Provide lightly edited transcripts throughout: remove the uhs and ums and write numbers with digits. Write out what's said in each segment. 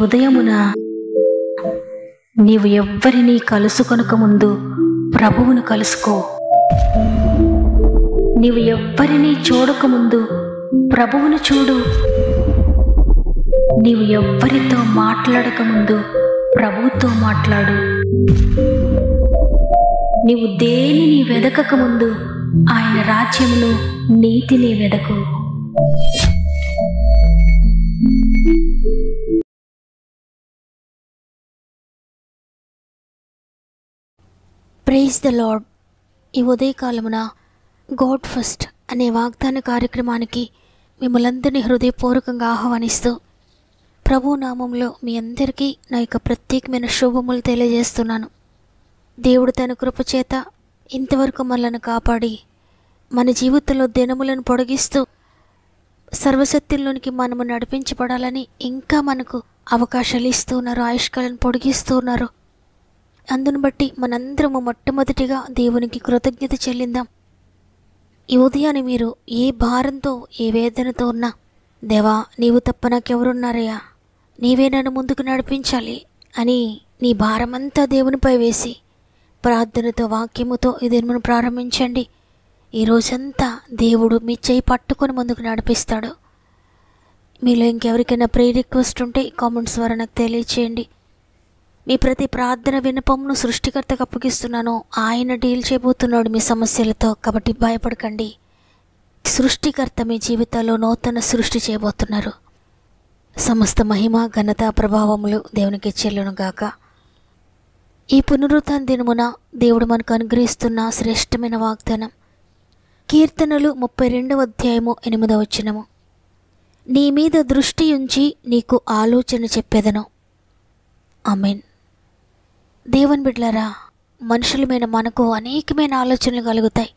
ఉదయమున నీవు ఎవ్వరినీ కలుసుకొనక ముందు ప్రభువును కలుసుకో. నీవు ఎవ్వరినీ చూడకముందు ప్రభువును చూడు. నీవు ఎవ్వరితో మాట్లాడకముందు ప్రభువుతో మాట్లాడు. నీవు దేనిని వెదకకముందు ఆయన రాజ్యమును నీతిని వెదకు. Praise the lord. ఈ ఉదయకాలమున గాడ్ ఫస్ట్ అనే వాగ్దాన కార్యక్రమానికి మిమ్మల్ందరినీ హృదయపూర్వకంగా ఆహ్వానిస్తూ ప్రభు నామంలో మీ అందరికీ నా యొక్క ప్రత్యేకమైన శుభములు తెలియజేస్తున్నాను. దేవుడు తన కృపచేత ఇంతవరకు మనల్ని కాపాడి మన జీవితంలో దినములను పొడిగిస్తూ సర్వసత్యంలోనికి మనము నడిపించబడాలని ఇంకా మనకు అవకాశాలు ఇస్తూ ఉన్నారు, ఆయుష్కాలను పొడిగిస్తూ ఉన్నారు. అందును బట్టి మనందరము మొట్టమొదటిగా దేవునికి కృతజ్ఞత చెల్లిందాం. ఈ ఉదయాన్ని మీరు ఏ భారంతో ఏ వేదనతో ఉన్నా, దేవా నీవు తప్ప నాకెవరున్నారయ్యా, నీవే నన్ను ముందుకు నడిపించాలి అని నీ భారమంతా దేవునిపై వేసి ప్రార్థనతో వాక్యముతో ఇది మనం ప్రారంభించండి. ఈ రోజంతా దేవుడు మీ చేయి పట్టుకొని ముందుకు నడిపిస్తాడు. మీలో ఇంకెవరికైనా ప్రేయర్ రిక్వెస్ట్ ఉంటే కామెంట్స్ ద్వారా నాకు తెలియచేయండి. మీ ప్రతి ప్రార్థన విన్నపమును సృష్టికర్తకు అప్పగిస్తున్నాను. ఆయన డీల్ చేయబోతున్నాడు మీ సమస్యలతో, కాబట్టి భయపడకండి. సృష్టికర్త మీ జీవితాల్లో నూతన సృష్టి చేయబోతున్నారు. సమస్త మహిమ ఘనత ప్రభావములు దేవునికి చెల్లునుగాక. ఈ పునరుత్థాన దినమున దేవుడు మనకు అనుగ్రహిస్తున్న శ్రేష్టమైన వాగ్దానం కీర్తనలు 32వ అధ్యాయము 8వ వచనము. నీ మీద దృష్టి ఉంచి నీకు ఆలోచన చెప్పేదను. ఆమేన్. దేవుని బిడ్డలారా, మనుషులమైన మనకు అనేకమైన ఆలోచనలు కలుగుతాయి.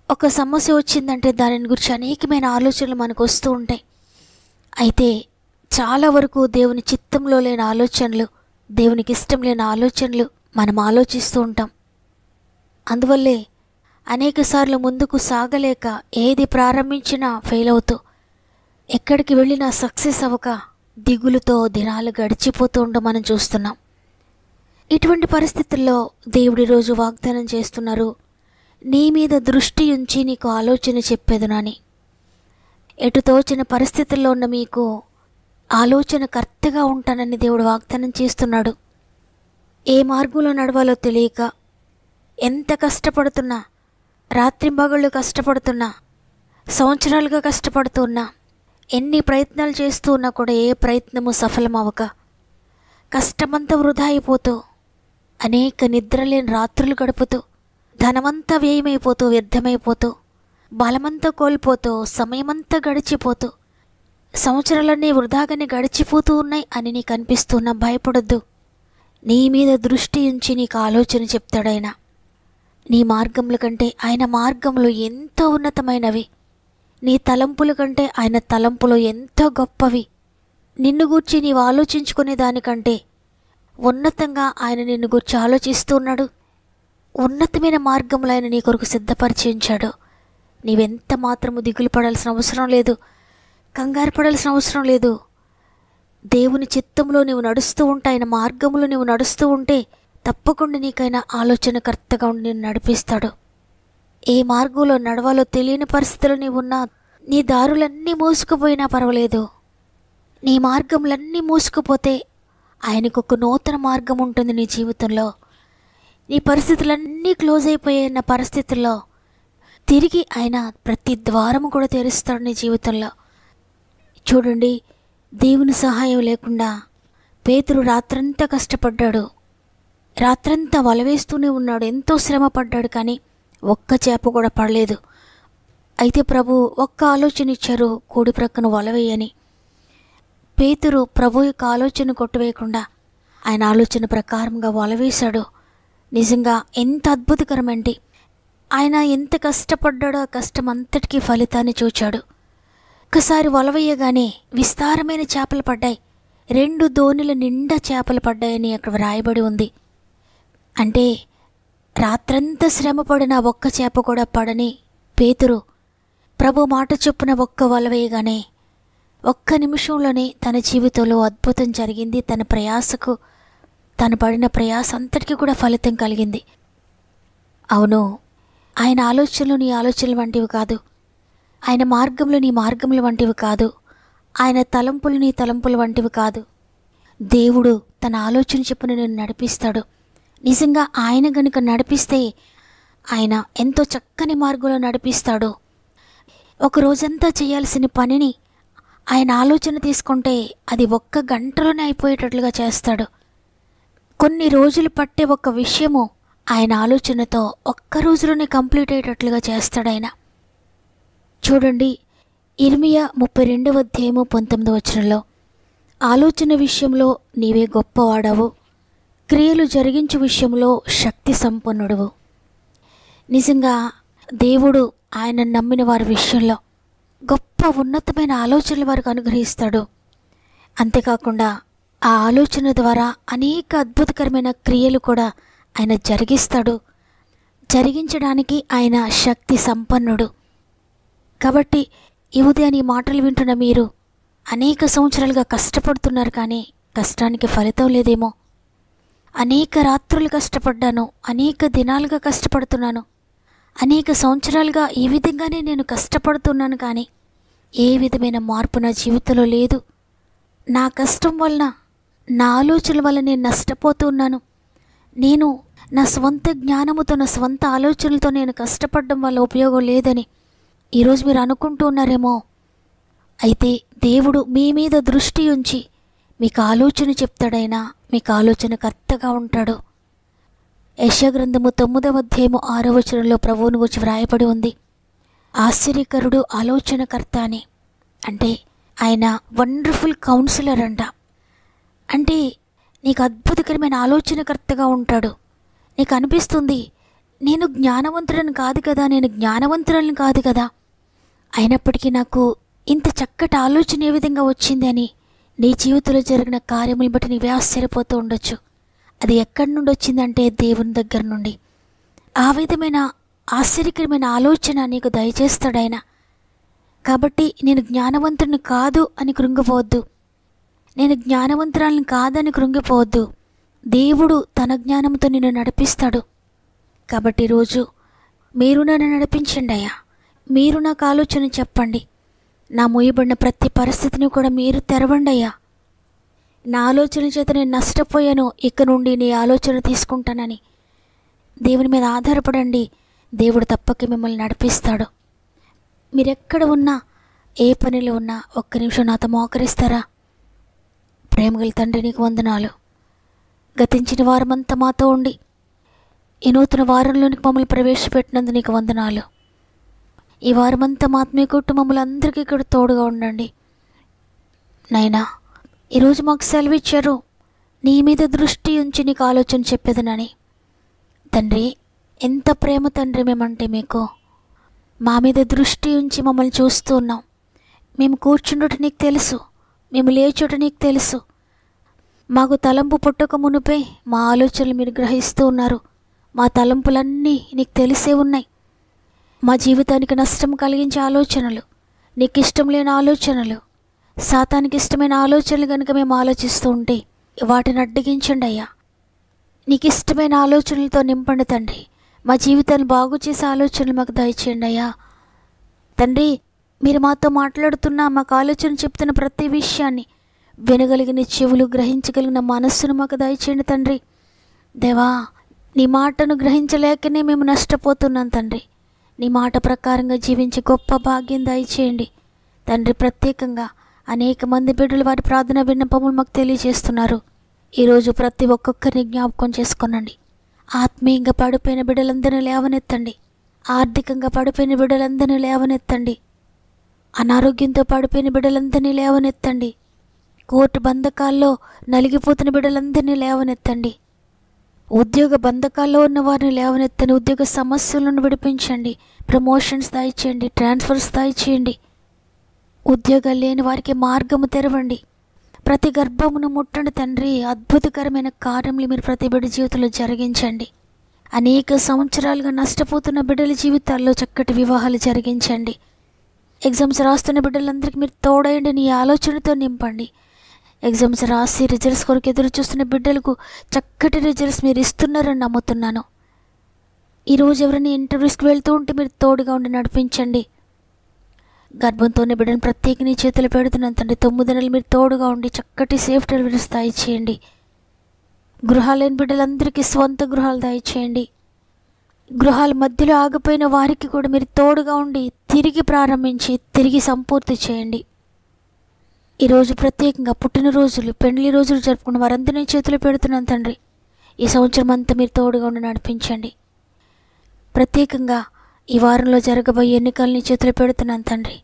ఒక సమస్య వచ్చిందంటే దానిని గురించి అనేకమైన ఆలోచనలు మనకు వస్తూ ఉంటాయి. అయితే చాలా వరకు దేవుని చిత్తంలో లేని ఆలోచనలు, దేవునికి ఇష్టం లేని ఆలోచనలు మనం ఆలోచిస్తూ ఉంటాం. అందువల్లే అనేకసార్లు ముందుకు సాగలేక ఏది ప్రారంభించినా ఫెయిల్ అవుతూ, ఎక్కడికి వెళ్ళినా సక్సెస్ అవ్వక దిగులుతో దినాలు గడిచిపోతూ ఉండడం మనం చూస్తున్నాం. ఇటువంటి పరిస్థితుల్లో దేవుడి రోజు వాగ్దానం చేస్తున్నారు, నీ మీద దృష్టి ఉంచి నీకు ఆలోచన చెప్పేదునని. ఎటు తోచిన పరిస్థితుల్లో ఉన్న మీకు ఆలోచన కర్తగా ఉంటానని దేవుడు వాగ్దానం చేస్తున్నాడు. ఏ మార్గంలో నడవాలో తెలియక ఎంత కష్టపడుతున్నా, రాత్రింబగళ్ళు కష్టపడుతున్నా, సంవత్సరాలుగా కష్టపడుతున్నా, ఎన్ని ప్రయత్నాలు చేస్తూ ఉన్నా కూడా ఏ ప్రయత్నము సఫలమవ్వక కష్టమంతా వృధా అయిపోతూ, అనేక నిద్రలేని రాత్రులు గడుపుతూ, ధనమంతా వ్యయమైపోతూ వ్యర్థమైపోతూ, బలమంతా కోల్పోతూ, సమయమంతా గడిచిపోతూ, సంవత్సరాలన్నీ వృధాగానే గడిచిపోతూ ఉన్నాయి అని నీకు అనిపిస్తున్నా భయపడొద్దు. నీ మీద దృష్టి ఉంచి నీకు ఆలోచన చెప్తాడాయన. నీ మార్గముల కంటే ఆయన మార్గములు ఎంతో ఉన్నతమైనవి. నీ తలంపుల కంటే ఆయన తలంపులు ఎంతో గొప్పవి. నిన్ను గూర్చి నీవు ఆలోచించుకునే దానికంటే ఉన్నతంగా ఆయన నిన్ను గూర్చి ఆలోచిస్తూ ఉన్నాడు. ఉన్నతమైన మార్గములు ఆయన నీ కొరకు సిద్ధపరిచి ఉంచాడు. నీవెంత మాత్రము దిగులు పడాల్సిన అవసరం లేదు, కంగారు పడాల్సిన అవసరం లేదు. దేవుని చిత్తంలో నీవు నడుస్తూ ఉంటే, ఆయన మార్గంలో నీవు నడుస్తూ ఉంటే తప్పకుండా నీకైనా ఆలోచనకర్తగా ఉండి నిన్ను నడిపిస్తాడు. ఏ మార్గంలో నడవాలో తెలియని పరిస్థితుల్లో నీవున్నా, నీ దారులన్నీ మూసుకుపోయినా పర్వాలేదు. నీ మార్గములన్నీ మూసుకుపోతే ఆయనకు ఒక నూతన మార్గం ఉంటుంది నీ జీవితంలో. నీ పరిస్థితులన్నీ క్లోజ్ అయిపోయిన పరిస్థితుల్లో తిరిగి ఆయన ప్రతి ద్వారము కూడా తెరుస్తాడు నీ జీవితంలో. చూడండి, దేవుని సహాయం లేకుండా పేతురు రాత్రంతా కష్టపడ్డాడు, రాత్రంతా వలవేస్తూనే ఉన్నాడు, ఎంతో శ్రమ పడ్డాడు, కానీ ఒక్క చేప కూడా పడలేదు. అయితే ప్రభు ఒక్క ఆలోచన ఇచ్చారు, కూడి ప్రక్కన వలవేయని. పేతురు ప్రభు యొక్క ఆలోచన కొట్టువేయకుండా ఆయన ఆలోచన ప్రకారంగా వలవేశాడు. నిజంగా ఎంత అద్భుతకరమంటే, ఆయన ఎంత కష్టపడ్డాడో ఆ కష్టం అంతటికీ ఫలితాన్ని చూచాడు. ఒక్కసారి వలవేయగానే విస్తారమైన చేపలు పడ్డాయి. 2 దోణుల నిండా చేపలు పడ్డాయని అక్కడ వ్రాయబడి ఉంది. అంటే రాత్రంతా శ్రమపడిన ఒక్క చేప కూడా పడని పేతురు ప్రభు మాట చొప్పున ఒక్క వల వేయగానే ఒక్క నిమిషంలోనే తన జీవితంలో అద్భుతం జరిగింది. తన ప్రయాసకు, తను పడిన ప్రయాస అంతటికీ కూడా ఫలితం కలిగింది. అవును, ఆయన ఆలోచనలు నీ ఆలోచనలు వంటివి కాదు, ఆయన మార్గములు నీ మార్గములు వంటివి కాదు, ఆయన తలంపులు నీ తలంపులు వంటివి కాదు. దేవుడు తన ఆలోచన చొప్పున నేను నడిపిస్తాడు. నిజంగా ఆయన గనుక నడిపిస్తే ఆయన ఎంతో చక్కని మార్గంలో నడిపిస్తాడు. ఒక రోజంతా చేయాల్సిన పనిని ఆయన ఆలోచన తీసుకుంటే అది ఒక్క గంటలోనే అయిపోయేటట్లుగా చేస్తాడు. కొన్ని రోజులు పట్టే ఒక విషయము ఆయన ఆలోచనతో ఒక్క రోజులోనే కంప్లీట్ అయ్యేటట్లుగా చేస్తాడు ఆయన. చూడండి, ఇర్మియా 32వ అధ్యాయము 19వ వచనంలో, ఆలోచన విషయంలో నీవే గొప్పవాడవు, క్రియలు జరిగించు విషయంలో శక్తి సంపన్నుడవు. నిజంగా దేవుడు ఆయన నమ్మిన వారి విషయంలో గొప్ప ఉన్నతమైన ఆలోచనలు వారికి అనుగ్రహిస్తాడు. అంతేకాకుండా ఆ ఆలోచన ద్వారా అనేక అద్భుతకరమైన క్రియలు కూడా ఆయన జరిగిస్తాడు. జరిగించడానికి ఆయన శక్తి సంపన్నుడు. కాబట్టి ఈ ఉదయాన్ని ఈ మాటలు వింటున్న మీరు అనేక సంవత్సరాలుగా కష్టపడుతున్నారు, కానీ కష్టానికి ఫలితం లేదేమో. అనేక రాత్రులు కష్టపడ్డాను, అనేక దినాలుగా కష్టపడుతున్నాను, అనేక సంవత్సరాలుగా ఈ విధంగానే నేను కష్టపడుతున్నాను, కానీ ఏ విధమైన మార్పు నా జీవితంలో లేదు. నా కష్టం వలన, నా ఆలోచనల వల్ల నేను నష్టపోతున్నాను. నేను నా స్వంత జ్ఞానముతో, నా స్వంత ఆలోచనలతో నేను కష్టపడడం వల్ల ఉపయోగం లేదని ఈరోజు మీరు అనుకుంటూ ఉన్నారేమో. అయితే దేవుడు మీ మీద దృష్టి ఉంచి మీకు ఆలోచన చెప్తాడైనా, మీకు ఆలోచనకర్తగా ఉంటాడు. యెషయా గ్రంథము 9వ అధ్యాయము 6వ వచనంలో ప్రభువుని గురించి వ్రాయబడి ఉంది, ఆశ్చర్యకరుడు, ఆలోచనకర్త అని. అంటే ఆయన వండర్ఫుల్ కౌన్సిలర్ అంట. అంటే నీకు అద్భుతకరమైన ఆలోచనకర్తగా ఉంటాడు. నీకు అనిపిస్తుంది, నేను జ్ఞానవంతుడని కాదు కదా, నేను జ్ఞానవంతురాలను కాదు కదా, అయినప్పటికీ నాకు ఇంత చక్కటి ఆలోచన ఏ విధంగా వచ్చింది అని నీ జీవితంలో జరిగిన కార్యములు బట్టి నీవే ఆశ్చర్యపోతూ ఉండొచ్చు. అది ఎక్కడి నుండి వచ్చిందంటే దేవుని దగ్గర నుండి. ఆ విధమైన ఆశ్చర్యకరమైన ఆలోచన నీకు దయచేస్తాడాయన. కాబట్టి నేను జ్ఞానవంతుడిని కాదు అని కృంగిపోవద్దు, నేను జ్ఞానవంతురాలను కాదని కృంగిపోవద్దు. దేవుడు తన జ్ఞానంతో నిన్ను నడిపిస్తాడు. కాబట్టి ఈరోజు మీరు నన్ను నడిపించండి అయ్యా, మీరు నాకు ఆలోచన చెప్పండి, నా మూయబడిన ప్రతి పరిస్థితిని కూడా మీరు తెరవండి అయ్యా. నా ఆలోచన చేత నేను నష్టపోయాను, ఇక నుండి నీ ఆలోచన తీసుకుంటానని దేవుని మీద ఆధారపడండి. దేవుడు తప్పక మిమ్మల్ని నడిపిస్తాడు. మీరెక్కడ ఉన్నా, ఏ పనిలో ఉన్నా ఒక్క నిమిషం నాతో మోకరిస్తారా? ప్రేమగల తండ్రి, నీకు వందనాలు. గతించిన వారమంతా మాతో ఉండి ఈ నూతన వారంలోనికి మమ్మల్ని ప్రవేశపెట్టినందుకు నీకు వందనాలు. ఈ వారమంతా మా ఆత్మీయ కుటుంబములు అందరికీ ఇక్కడ తోడుగా ఉండండి నైనా. ఈరోజు మాకు సెలవు ఇచ్చారు, నీ మీద దృష్టి ఉంచి నీకు ఆలోచన చెప్పేదనని. తండ్రి, ఎంత ప్రేమ తండ్రి మేమంటే మీకు. మా మీద దృష్టి ఉంచి మమ్మల్ని చూస్తూ ఉన్నాం. మేము కూర్చుండట నీకు తెలుసు, మేము లేచుట నీకు తెలుసు. మాకు తలంపు పుట్టక మునుపే మా ఆలోచనలు మీరు గ్రహిస్తూ ఉన్నారు. మా తలంపులన్నీ నీకు తెలిసే ఉన్నాయి. మా జీవితానికి నష్టం కలిగించే ఆలోచనలు, నీకు ఇష్టం లేని ఆలోచనలు, సాతానికి ఇష్టమైన ఆలోచనలు కనుక మేము ఆలోచిస్తూ ఉంటే వాటిని అడ్డగించండి అయ్యా. నీకు ఇష్టమైన ఆలోచనలతో నింపండి తండ్రి. మా జీవితాన్ని బాగు చేసే ఆలోచనలు మాకు దయచేయండి అయ్యా. తండ్రి, మీరు మాతో మాట్లాడుతున్నా, మాకు ఆలోచన చెప్తున్న ప్రతి విషయాన్ని వినగలిగిన చెవులు, గ్రహించగలిగిన మనస్సును మాకు దయచేయండి తండ్రి. దేవా, నీ మాటను గ్రహించలేకనే మేము నష్టపోతున్నాం తండ్రి. నీ మాట ప్రకారంగా జీవించే గొప్ప భాగ్యం దయచేయండి తండ్రి. ప్రత్యేకంగా అనేక మంది బిడ్డలు వారి ప్రార్థన విన్నపములు మాకు తెలియజేస్తున్నారు. ఈరోజు ప్రతి ఒక్కొక్కరిని జ్ఞాపకం చేసుకొనండి. ఆత్మీయంగా పడిపోయిన బిడ్డలందరినీ లేవనెత్తండి. ఆర్థికంగా పడిపోయిన బిడ్డలందరినీ లేవనెత్తండి. అనారోగ్యంతో పడిపోయిన బిడ్డలందరినీ లేవనెత్తండి. కోర్టు బంధకాల్లో నలిగిపోతున్న బిడ్డలందరినీ లేవనెత్తండి. ఉద్యోగ బంధకాల్లో ఉన్న వారిని లేవనెత్తండి. ఉద్యోగ సమస్యలను విడిపించండి. ప్రమోషన్స్ దయచేయండి, ట్రాన్స్ఫర్స్ దయచేయండి. ఉద్యోగాలు లేని వారికి మార్గము తెరవండి. ప్రతి గర్భమును ముట్టండి తండ్రి. అద్భుతకరమైన కార్యములు మీరు ప్రతి బిడ్డ జీవితంలో జరిగించండి. అనేక సంవత్సరాలుగా నష్టపోతున్న బిడ్డల జీవితాల్లో చక్కటి వివాహాలు జరిగించండి. ఎగ్జామ్స్ రాస్తున్న బిడ్డలందరికీ మీరు తోడయండి, నీ ఆలోచనతో నింపండి. ఎగ్జామ్స్ రాసి రిజల్ట్స్ కొరకు ఎదురు చూస్తున్న బిడ్డలకు చక్కటి రిజల్ట్స్ మీరు ఇస్తున్నారని నమ్ముతున్నాను. ఈరోజు ఎవరైనా ఇంటర్వ్యూస్కి వెళ్తూ ఉంటే మీరు తోడుగా ఉండి నడిపించండి. గర్భంతోనే బిడ్డను ప్రత్యేక నీ చేతులు పెడుతున్నాను తండ్రి. 9 నెలలు మీరు తోడుగా ఉండి చక్కటి సేఫ్ డెలివరీ స్థాయి చేయండి. గృహాలేని బిడ్డలందరికీ స్వంత గృహాలు దయచేయండి. గృహాల మధ్యలో ఆగిపోయిన వారికి కూడా మీరు తోడుగా ఉండి తిరిగి ప్రారంభించి తిరిగి సంపూర్తి చేయండి. ఈరోజు ప్రత్యేకంగా పుట్టినరోజులు, పెళ్లి రోజులు జరుపుకున్న వారందరినీ చేతులు పెడుతున్నాను తండ్రి. ఈ సంవత్సరం అంతా మీరు తోడుగా ఉండి నడిపించండి. ప్రత్యేకంగా ఈ వారంలో జరగబోయే ఎన్నికల్ని చేతులు పెడుతున్నాను తండ్రి.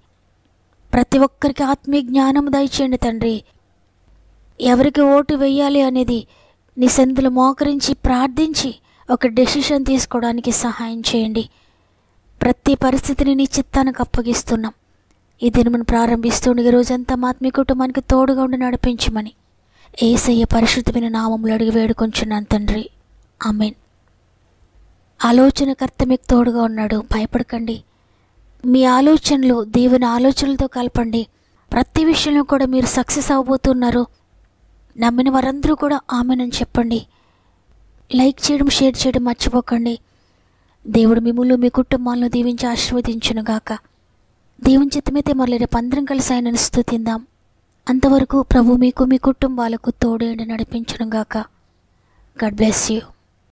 ప్రతి ఒక్కరికి ఆత్మీయ జ్ఞానం దయచేయండి తండ్రి. ఎవరికి ఓటు వేయాలి అనేది నీ సన్నిధిలో మోకరించి ప్రార్థించి ఒక డెసిషన్ తీసుకోవడానికి సహాయం చేయండి. ప్రతి పరిస్థితిని నీ చిత్తానికి అప్పగిస్తున్నాం. ఈ దినమును ప్రారంభిస్తుండగా రోజంతా మా ఆత్మీయ కుటుంబానికి తోడుగా ఉండి నడిపించమని యేసయ్య పరిశుద్ధమైన నామములో అడిగి వేడుకొంచున్నాను తండ్రి. ఆమేన్. ఆలోచనకర్త మీకు తోడుగా ఉన్నాడు, భయపడకండి. మీ ఆలోచనలు దేవుని ఆలోచనలతో కలపండి. ప్రతి విషయంలో కూడా మీరు సక్సెస్ అవబోతున్నారు. నమ్మిన వారందరూ కూడా ఆమేనని చెప్పండి. లైక్ చేయడం, షేర్ చేయడం మర్చిపోకండి. దేవుడు మిమ్మల్ని మీ కుటుంబాలను దీవించి ఆశీర్వదించునుగాక. దేవుని చిత్తమైతే మళ్ళీ రేపు అందరం కలిసి ఆయనను స్తుతిందాం. అంతవరకు ప్రభు మీకు మీ కుటుంబాలకు తోడేండి నడిపించునుగాక. God bless you.